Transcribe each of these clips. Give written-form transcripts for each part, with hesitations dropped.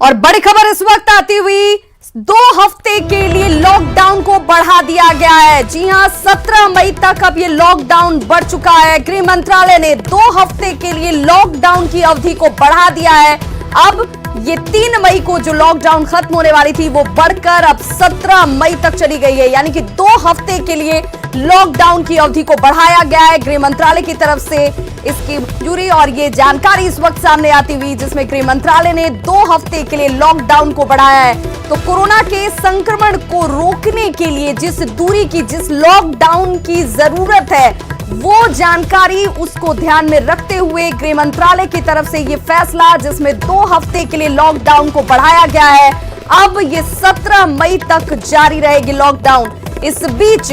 और बड़ी खबर इस वक्त आती हुई 2 हफ्ते के लिए लॉकडाउन को बढ़ा दिया गया है। जी हां, 17 मई तक अब ये लॉकडाउन बढ़ चुका है। गृह मंत्रालय ने 2 हफ्ते के लिए लॉकडाउन की अवधि को बढ़ा दिया है। अब ये 3 मई को जो लॉकडाउन खत्म होने वाली थी वो बढ़कर अब 17 मई तक चली गई है, यानी कि 2 हफ्ते के लिए लॉकडाउन की अवधि को बढ़ाया गया है गृह मंत्रालय की तरफ से। इसकी मंजूरी और ये जानकारी इस वक्त सामने आती हुई, जिसमें गृह मंत्रालय ने 2 हफ्ते के लिए लॉकडाउन को बढ़ाया है। तो कोरोना के संक्रमण को रोकने के लिए जिस दूरी की, जिस लॉकडाउन की जरूरत है, वो जानकारी उसको ध्यान में रखते हुए गृह मंत्रालय की तरफ से ये फैसला, जिसमें 2 हफ्ते के लिए लॉकडाउन को बढ़ाया गया है। अब ये 17 मई तक जारी रहेगी लॉकडाउन। इस बीच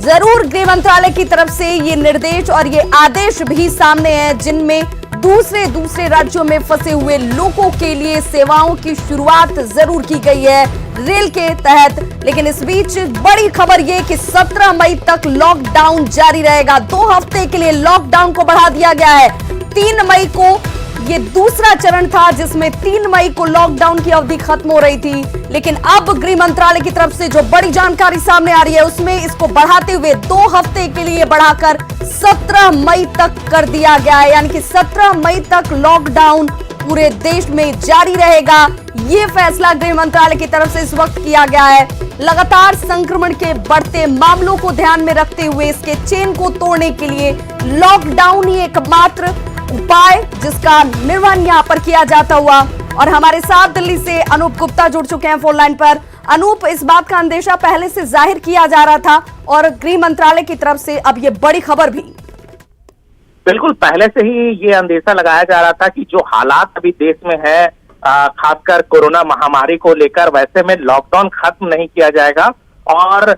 जरूर गृह मंत्रालय की तरफ से ये निर्देश और ये आदेश भी सामने हैं, जिनमें दूसरे राज्यों में फंसे हुए लोगों के लिए सेवाओं की शुरुआत जरूर की गई है रेल के तहत। लेकिन इस बीच बड़ी खबर ये कि 17 मई तक लॉकडाउन जारी रहेगा। 2 हफ्ते के लिए लॉकडाउन को बढ़ा दिया गया है। 3 मई को ये दूसरा चरण था, जिसमें 3 मई को लॉकडाउन की अवधि खत्म हो रही थी। लेकिन अब गृह मंत्रालय की तरफ से जो बड़ी जानकारी सामने आ रही है, उसमें इसको बढ़ाते हुए 2 हफ्ते के लिए बढ़ाकर 17 मई तक कर दिया गया है, यानी कि 17 मई तक लॉकडाउन पूरे देश में जारी रहेगा। ये फैसला गृह मंत्रालय की तरफ से इस वक्त किया गया है। लगातार संक्रमण के बढ़ते मामलों को ध्यान में रखते हुए इसके चेन को तोड़ने के लिए लॉकडाउन ही एकमात्र उपाय, जिसका निर्वहन यहां पर किया जाता हुआ। और हमारे साथ दिल्ली से अनूप गुप्ता जुड़ चुके हैं फोन लाइन पर। अनूप, इस बात का अंदेशा पहले से जाहिर किया जा रहा था और गृह मंत्रालय की तरफ से अब ये बड़ी खबर भी। बिल्कुल, पहले से ही ये अंदेशा लगाया जा रहा था कि जो हालात अभी देश में है, खासकर कोरोना महामारी को लेकर, वैसे में लॉकडाउन खत्म नहीं किया जाएगा। और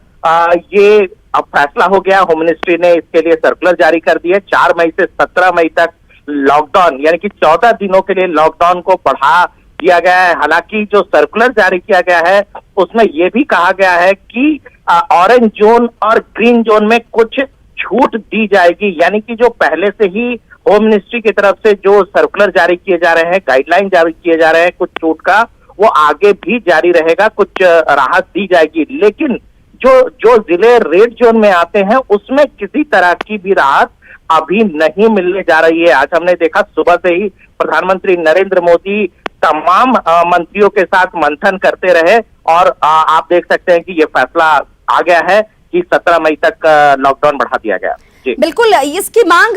ये अब फैसला हो गया, होम मिनिस्ट्री ने इसके लिए सर्कुलर जारी कर दिए। 4 मई से 17 मई तक लॉकडाउन, यानी कि 14 दिनों के लिए लॉकडाउन को बढ़ा दिया गया है। हालांकि जो सर्कुलर जारी किया गया है उसमें यह भी कहा गया है कि ऑरेंज जोन और ग्रीन जोन में कुछ छूट दी जाएगी, यानी कि जो पहले से ही होम मिनिस्ट्री की तरफ से जो सर्कुलर जारी किए जा रहे हैं, गाइडलाइन जारी किए जा रहे हैं कुछ छूट का, वो आगे भी जारी रहेगा, कुछ राहत दी जाएगी। लेकिन जो जिले रेड जोन में आते हैं उसमें किसी तरह की भी राहत अभी नहीं मिलने जा रही है। आज हमने देखा, सुबह से ही प्रधानमंत्री नरेंद्र मोदी तमाम मंत्रियों के साथ मंथन करते रहे और आप देख सकते हैं कि ये फैसला आ गया है कि 17 मई तक लॉकडाउन बढ़ा दिया गया। जी बिल्कुल, इसकी मांग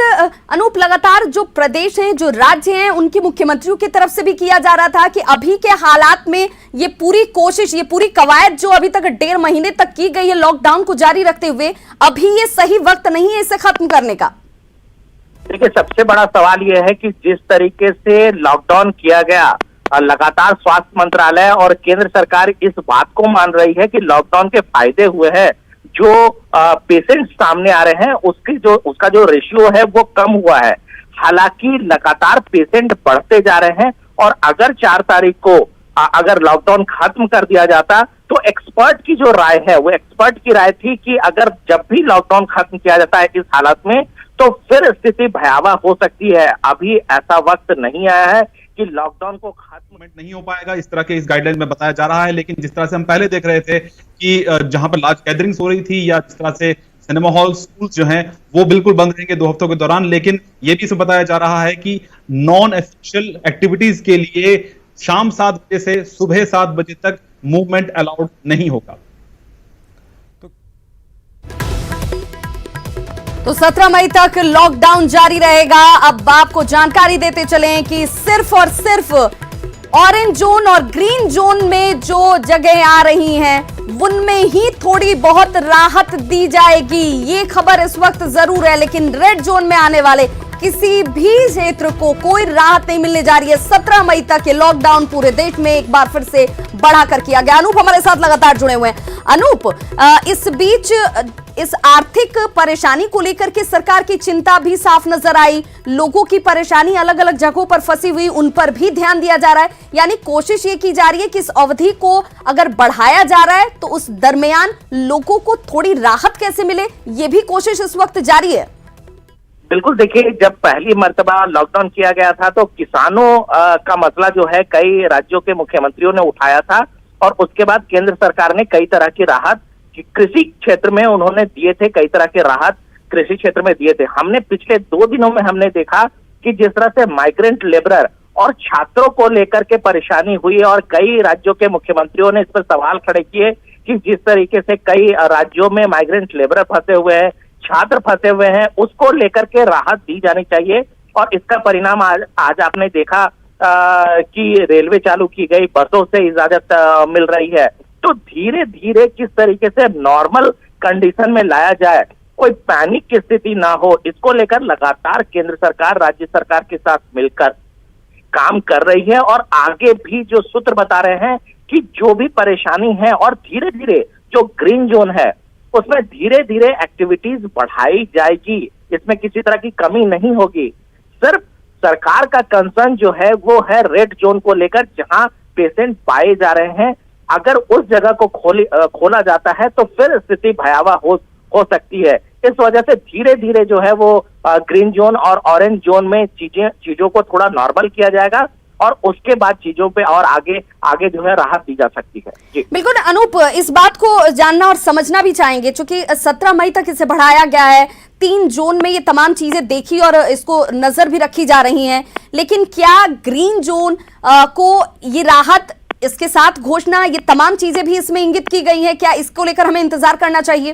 अनूप लगातार जो प्रदेश हैं, जो राज्य हैं, उनके मुख्यमंत्रियों की तरफ से भी किया जा रहा था कि अभी के हालात में ये पूरी कोशिश, ये पूरी कवायद जो अभी तक 1.5 महीने तक की गई है लॉकडाउन को जारी रखते हुए, अभी ये सही वक्त नहीं है इसे खत्म करने का। देखिए, सबसे बड़ा सवाल यह है कि जिस तरीके से लॉकडाउन किया गया, लगातार स्वास्थ्य मंत्रालय और केंद्र सरकार इस बात को मान रही है कि लॉकडाउन के फायदे हुए हैं। जो पेशेंट सामने आ रहे हैं उसका जो रेशियो है वो कम हुआ है। हालांकि लगातार पेशेंट बढ़ते जा रहे हैं और अगर 4 तारीख को अगर लॉकडाउन खत्म कर दिया जाता तो एक्सपर्ट की जो राय है, वो एक्सपर्ट की राय थी कि अगर जब भी लॉकडाउन खत्म किया जाता है इस हालत में, तो फिर स्थिति भयावह हो सकती है। अभी ऐसा वक्त नहीं आया है कि लॉकडाउन को खत्म नहीं हो पाएगा, इस तरह के इस गाइडलाइन में बताया जा रहा है। लेकिन जिस तरह से हम पहले देख रहे थे कि जहां पर लार्ज गैदरिंग्स हो रही थी, या जिस तरह से सिनेमा हॉल, स्कूल जो हैं वो बिल्कुल बंद रहेंगे 2 हफ्तों के दौरान। लेकिन ये भी बताया जा रहा है कि नॉन एसेंशियल एक्टिविटीज के लिए शाम 7 बजे से सुबह 7 बजे तक मूवमेंट अलाउड नहीं होगा। तो 17 मई तक लॉकडाउन जारी रहेगा। अब आपको जानकारी देते चलें कि सिर्फ और सिर्फ ऑरेंज जोन और ग्रीन जोन में जो जगह आ रही हैं उनमें ही थोड़ी बहुत राहत दी जाएगी, ये खबर इस वक्त जरूर है। लेकिन रेड जोन में आने वाले किसी भी क्षेत्र को कोई राहत नहीं मिलने जा रही है। 17 मई तक ये लॉकडाउन पूरे देश में एक बार फिर से बढ़ाकर किया गया। अनूप हमारे साथ लगातार जुड़े हुए हैं। अनूप, इस बीच इस आर्थिक परेशानी को लेकर के सरकार की चिंता भी साफ नजर आई। लोगों की परेशानी अलग अलग जगहों पर फंसी हुई, उन पर भी ध्यान दिया जा रहा है। यानी कोशिश ये की जा रही है कि इस अवधि को अगर बढ़ाया जा रहा है तो उस दरमियान लोगों को थोड़ी राहत कैसे मिले, ये भी कोशिश इस वक्त जारी है। बिल्कुल, देखिए जब पहली मर्तबा लॉकडाउन किया गया था तो किसानों का मसला जो है कई राज्यों के मुख्यमंत्रियों ने उठाया था और उसके बाद केंद्र सरकार ने कई तरह की राहत कृषि क्षेत्र में उन्होंने दिए थे, कई तरह के राहत कृषि क्षेत्र में दिए थे। हमने पिछले 2 दिनों में हमने देखा कि जिस तरह से माइग्रेंट लेबरर और छात्रों को लेकर के परेशानी हुई और कई राज्यों के मुख्यमंत्रियों ने इस पर सवाल खड़े किए कि जिस तरीके से कई राज्यों में माइग्रेंट लेबरर फंसे हुए हैं, छात्र फंसे हुए हैं, उसको लेकर के राहत दी जानी चाहिए। और इसका परिणाम आज आपने देखा कि रेलवे चालू की गई, बसों से इजाजत मिल रही है। तो धीरे धीरे किस तरीके से नॉर्मल कंडीशन में लाया जाए, कोई पैनिक की स्थिति ना हो, इसको लेकर लगातार केंद्र सरकार राज्य सरकार के साथ मिलकर काम कर रही है। और आगे भी जो सूत्र बता रहे हैं कि जो भी परेशानी है और धीरे धीरे जो ग्रीन जोन है उसमें धीरे धीरे एक्टिविटीज बढ़ाई जाएगी, इसमें किसी तरह की कमी नहीं होगी। सिर्फ सरकार का कंसर्न जो है वो है रेड जोन को लेकर, जहां पेशेंट पाए जा रहे हैं। अगर उस जगह को खोला जाता है तो फिर स्थिति भयावह हो सकती है। इस वजह से धीरे धीरे जो है वो ग्रीन जोन और ऑरेंज जोन में चीजों को थोड़ा नॉर्मल किया जाएगा और उसके बाद चीजों पे और आगे जो है राहत दी जा सकती है। जी बिल्कुल अनूप, इस बात को जानना और समझना भी चाहेंगे क्योंकि 17 मई तक इसे बढ़ाया गया है। 3 जोन में ये तमाम चीजें देखी और इसको नजर भी रखी जा रही हैं, लेकिन क्या ग्रीन जोन को ये राहत, इसके साथ घोषणा, ये तमाम चीजें भी इसमें इंगित की गई हैं? क्या इसको लेकर हमें इंतजार करना चाहिए?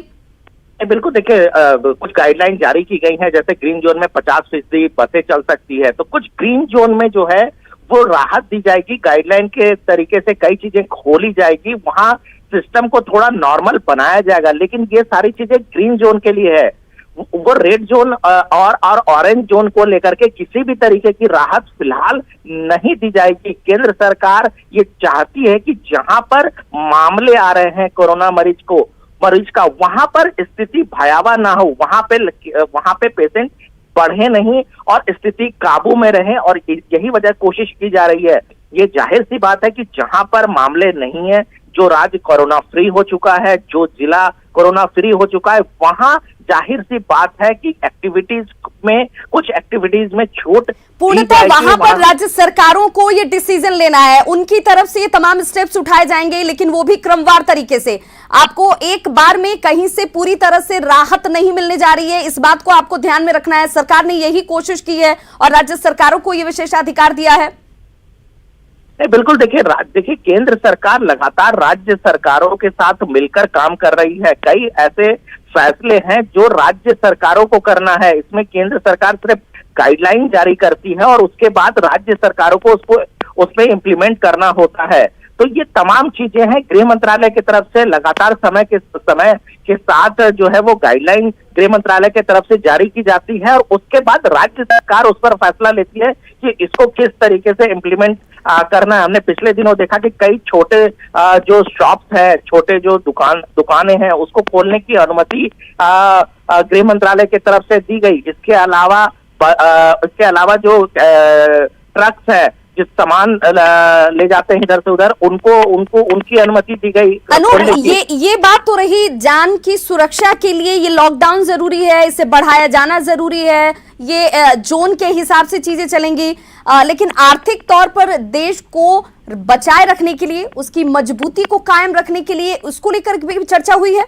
बिल्कुल, देखिए कुछ गाइडलाइन जारी की गई हैं, जैसे ग्रीन जोन में 50% बसें चल सकती है, तो कुछ ग्रीन जोन में जो है वो राहत दी जाएगी, गाइडलाइन के तरीके से कई चीजें खोली जाएगी, वहां सिस्टम को थोड़ा नॉर्मल बनाया जाएगा। लेकिन ये सारी चीजें ग्रीन जोन के लिए है, वो रेड जोन और ऑरेंज जोन को लेकर के किसी भी तरीके की राहत फिलहाल नहीं दी जाएगी। केंद्र सरकार ये चाहती है कि जहां पर मामले आ रहे हैं कोरोना मरीज का वहां पर स्थिति भयावह ना हो, वहां पे पेशेंट बढ़े नहीं और स्थिति काबू में रहे, और यही वजह कोशिश की जा रही है। ये जाहिर सी बात है कि जहां पर मामले नहीं है, जो राज्य कोरोना फ्री हो चुका है, जो जिला कोरोना फ्री हो चुका है, वहां जाहिर सी बात है कि कुछ एक्टिविटीज में छूट पूर्णतः वहां पर राज्य सरकारों को ये डिसीजन लेना है, उनकी तरफ से ये तमाम स्टेप्स उठाए जाएंगे, लेकिन वो भी क्रमवार तरीके से। आपको एक बार में कहीं से पूरी तरह से राहत नहीं मिलने जा रही है, इस बात को आपको ध्यान में रखना है। सरकार ने यही कोशिश की है और राज्य सरकारों को ये विशेषाधिकार दिया है। बिल्कुल, देखिए केंद्र सरकार लगातार राज्य सरकारों के साथ मिलकर काम कर रही है। कई ऐसे फैसले हैं जो राज्य सरकारों को करना है, इसमें केंद्र सरकार सिर्फ गाइडलाइन जारी करती है और उसके बाद राज्य सरकारों को उसमें इम्प्लीमेंट करना होता है। तो ये तमाम चीजें हैं, गृह मंत्रालय की तरफ से लगातार समय के साथ जो है वो गाइडलाइन गृह मंत्रालय की तरफ से जारी की जाती है और उसके बाद राज्य सरकार उस पर फैसला लेती है कि इसको किस तरीके से इम्प्लीमेंट करना है। हमने पिछले दिनों देखा कि कई छोटे जो शॉप्स हैं, छोटे जो दुकानें हैं, उसको खोलने की अनुमति गृह मंत्रालय की तरफ से दी गई। इसके अलावा जो ट्रक्स है, जिस सामान ले जाते हैं इधर से उधर, उनकी अनुमति दी गई। अनूप, ये बात तो रही, जान की सुरक्षा के लिए ये लॉकडाउन जरूरी है, इसे बढ़ाया जाना जरूरी है, ये जोन के हिसाब से चीजें चलेंगी, लेकिन आर्थिक तौर पर देश को बचाए रखने के लिए, उसकी मजबूती को कायम रखने के लिए, उसको लेकर भी चर्चा हुई है।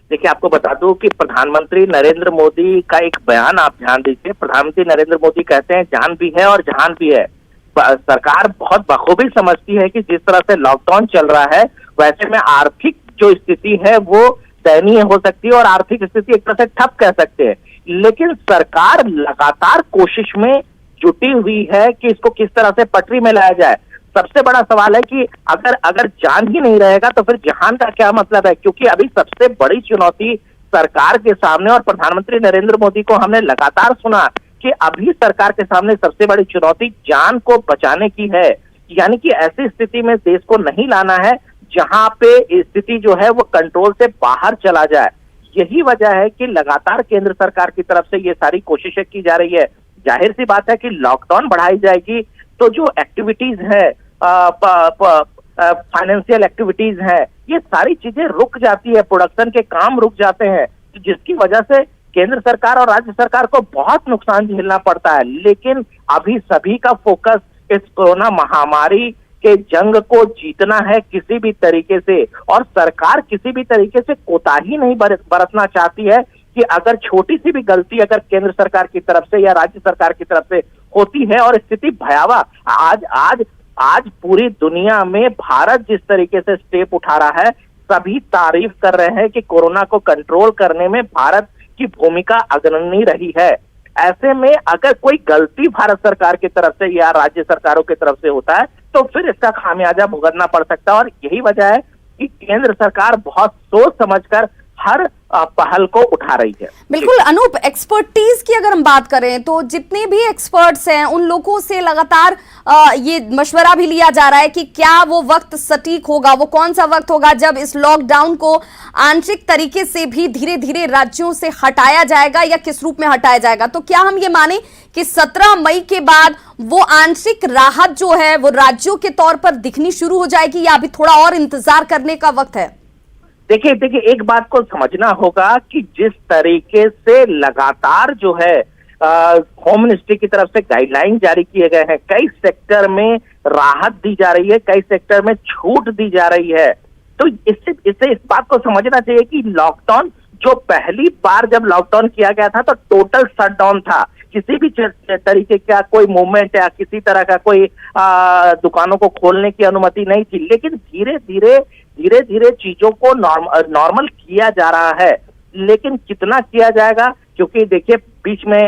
देखिए, आपको बता दूं कि प्रधानमंत्री नरेंद्र मोदी का एक बयान आप ध्यान दीजिए। प्रधानमंत्री नरेंद्र मोदी कहते हैं जान भी है और जहान भी है। सरकार बहुत बखूबी समझती है कि जिस तरह से लॉकडाउन चल रहा है, वैसे में आर्थिक जो स्थिति है वो दयनीय हो सकती है और आर्थिक स्थिति एक तरह से ठप कह सकते हैं। लेकिन सरकार लगातार कोशिश में जुटी हुई है कि इसको किस तरह से पटरी में लाया जाए। सबसे बड़ा सवाल है कि अगर जान ही नहीं रहेगा तो फिर जहान का क्या मतलब है, क्योंकि अभी सबसे बड़ी चुनौती सरकार के सामने, और प्रधानमंत्री नरेंद्र मोदी को हमने लगातार सुना कि अभी सरकार के सामने सबसे बड़ी चुनौती जान को बचाने की है। यानी कि ऐसी स्थिति में देश को नहीं लाना है जहां पे स्थिति जो है वो कंट्रोल से बाहर चला जाए। यही वजह है कि लगातार केंद्र सरकार की तरफ से ये सारी कोशिशें की जा रही है। जाहिर सी बात है कि लॉकडाउन बढ़ाई जाएगी तो जो एक्टिविटीज है, फाइनेंशियल एक्टिविटीज हैं, ये सारी चीजें रुक जाती है, प्रोडक्शन के काम रुक जाते हैं, जिसकी वजह से केंद्र सरकार और राज्य सरकार को बहुत नुकसान झेलना पड़ता है, लेकिन अभी सभी का फोकस इस कोरोना महामारी के जंग को जीतना है किसी भी तरीके से, और सरकार किसी भी तरीके से कोताही नहीं बरतना चाहती है कि अगर छोटी सी भी गलती अगर केंद्र सरकार की तरफ से या राज्य सरकार की तरफ से होती है और स्थिति भयावह, आज पूरी दुनिया में भारत जिस तरीके से स्टेप उठा रहा है, सभी तारीफ कर रहे हैं कि कोरोना को कंट्रोल करने में भारत की भूमिका अग्रणी रही है। ऐसे में अगर कोई गलती भारत सरकार की तरफ से या राज्य सरकारों की तरफ से होता है तो फिर इसका खामियाजा भुगतना पड़ सकता है, और यही वजह है कि केंद्र सरकार बहुत सोच समझकर हर पहल को उठा रही है। बिल्कुल अनूप, एक्सपर्टीज की अगर हम बात करें तो जितने भी एक्सपर्ट्स हैं उन लोगों से लगातार ये मशवरा भी लिया जा रहा है कि क्या वो वक्त सटीक होगा, वो कौन सा वक्त होगा जब इस लॉकडाउन को आंशिक तरीके से भी धीरे धीरे राज्यों से हटाया जाएगा या किस रूप में हटाया जाएगा। तो क्या हम ये माने कि 17 मई के बाद वो आंशिक राहत जो है वो राज्यों के तौर पर दिखनी शुरू हो जाएगी या अभी थोड़ा और इंतजार करने का वक्त है? देखिए एक बात को समझना होगा कि जिस तरीके से लगातार जो है होम मिनिस्ट्री की तरफ से गाइडलाइन जारी किए गए हैं, कई सेक्टर में राहत दी जा रही है, कई सेक्टर में छूट दी जा रही है, तो इससे इस बात को समझना चाहिए कि लॉकडाउन जो पहली बार जब लॉकडाउन किया गया था तो टोटल शटडाउन था, किसी भी तरीके का कोई मूवमेंट या किसी तरह का कोई दुकानों को खोलने की अनुमति नहीं थी, लेकिन धीरे धीरे चीजों को नॉर्मल किया जा रहा है। लेकिन कितना किया जाएगा, क्योंकि देखिए बीच में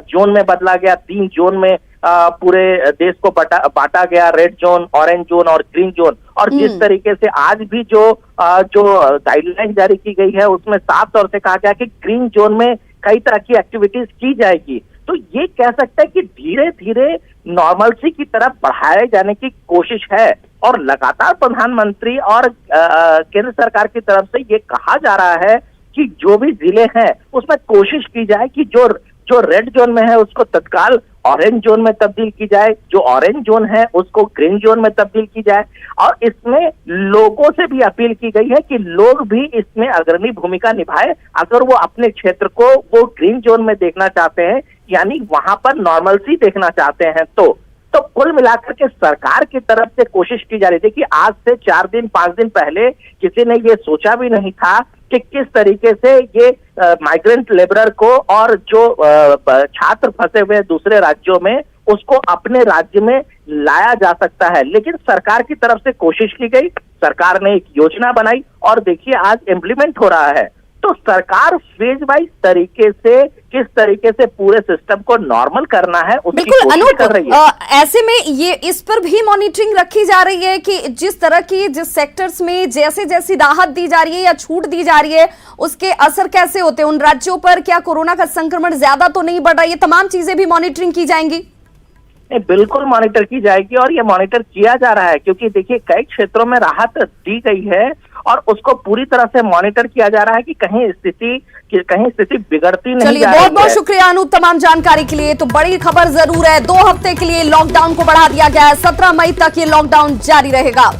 जोन में बदला गया, 3 जोन में पूरे देश को बांटा गया, रेड जोन, ऑरेंज जोन और ग्रीन जोन, और जिस तरीके से आज भी जो गाइडलाइन जारी की गई है उसमें साफ तौर से कहा गया कि ग्रीन जोन में कई तरह की एक्टिविटीज की जाएगी। तो ये कह सकते हैं कि धीरे धीरे नॉर्मलसी की तरफ बढ़ाए जाने की कोशिश है, और लगातार प्रधानमंत्री और केंद्र सरकार की तरफ से ये कहा जा रहा है कि जो भी जिले हैं उसमें कोशिश की जाए कि जो रेड जोन में है उसको तत्काल ऑरेंज जोन में तब्दील की जाए, जो ऑरेंज जोन है उसको ग्रीन जोन में तब्दील की जाए, और इसमें लोगों से भी अपील की गई है कि लोग भी इसमें अग्रणी भूमिका निभाए अगर वो अपने क्षेत्र को वो ग्रीन जोन में देखना चाहते हैं, यानी वहां पर नॉर्मलसी देखना चाहते हैं। तो कुल मिलाकर के सरकार की तरफ से कोशिश की जा रही थी कि आज से 4 दिन 5 दिन पहले किसी ने ये सोचा भी नहीं था कि किस तरीके से ये माइग्रेंट लेबरर को और जो छात्र फंसे हुए दूसरे राज्यों में उसको अपने राज्य में लाया जा सकता है। लेकिन सरकार की तरफ से कोशिश की गई, सरकार ने एक योजना बनाई और देखिए आज इम्प्लीमेंट हो रहा है। तो सरकार फेज वाइज तरीके से किस तरीके से पूरे सिस्टम को नॉर्मल करना है उसकी कोशिश कर रही है। ऐसे में ये इस पर भी मॉनिटरिंग रखी जा रही है कि जिस तरह की जिस सेक्टर्स में जैसे जैसी राहत दी जा रही है या छूट दी जा रही है उसके असर कैसे होते हैं उन राज्यों पर, क्या कोरोना का संक्रमण ज्यादा तो नहीं बढ़ रहा, ये तमाम चीजें भी मॉनिटरिंग की जाएंगी? बिल्कुल मॉनिटर की जाएगी और ये मॉनिटर किया जा रहा है, क्योंकि देखिए कई क्षेत्रों में राहत दी गई है और उसको पूरी तरह से मॉनिटर किया जा रहा है कि कहीं स्थिति बिगड़ती नहीं। चलिए बहुत बहुत शुक्रिया अनूप तमाम जानकारी के लिए। तो बड़ी खबर जरूर है, 2 हफ्ते के लिए लॉकडाउन को बढ़ा दिया गया है, 17 मई तक ये लॉकडाउन जारी रहेगा।